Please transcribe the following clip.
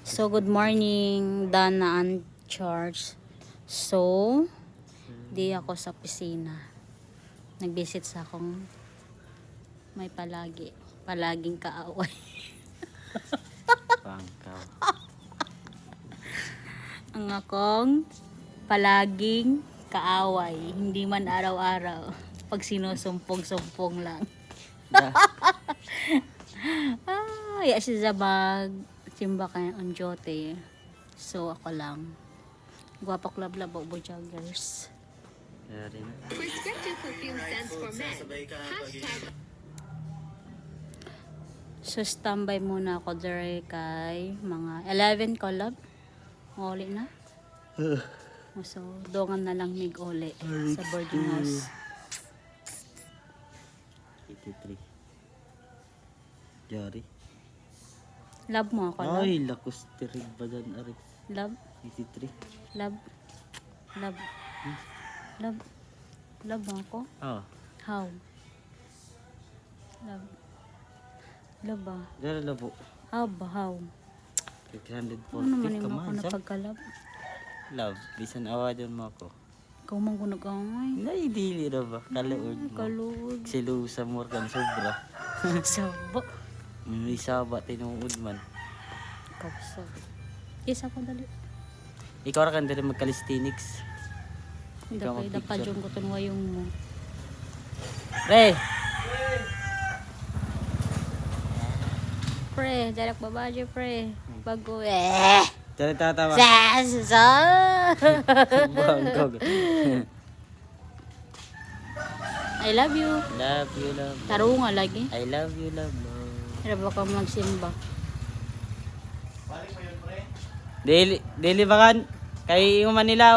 So, good morning, Dana and Charles. So, di ako sa opisina. Nag-visit sa akong may palaging kaaway. Pangkaw. Ang akong palaging kaaway. Hindi man araw-araw. Pag sinusumpong-sumpong lang. Ya siya bag simba kaya on jote. So ako lang. Guwapak lablab o joggers. Yari na. Prescriptive perfume scents for men. Hashtag So standby muna ako dire kay mga 11 collab. Uli na. So dongan na lang mig uli sa boarding house. 83. Yari. Love mo ako, love. Ay, lakos tirig ba dyan, Arik? Love, 83. love, love, love, love mo ako. Oh, How? Love. Love ba? dala labo. How ba? How? 640 Ano naman yung ka ako man, na sab. pagkalab? Love, bisan awa dyan mo ako. Ikaw man ko nag-angay. Nay, dili na ba? Kaluod mo. Kaluod. Silusa mo kan sobra. Sabo. May saba, tinuod man. Ikaw sa. Isa ko dali. Ikaw ra kan dili magkalistinix. Hindi Ikaw pa mag-picture. yung kutunwa yung mo. Pre! Pre, jalak babaje pre. Bago Dali tatawa. Sa. Bangkog. I love you. Love you, love. Tarunga lagi. I love you, love. Pero baka magsimba. Dili ba kan? Kay yung Manila.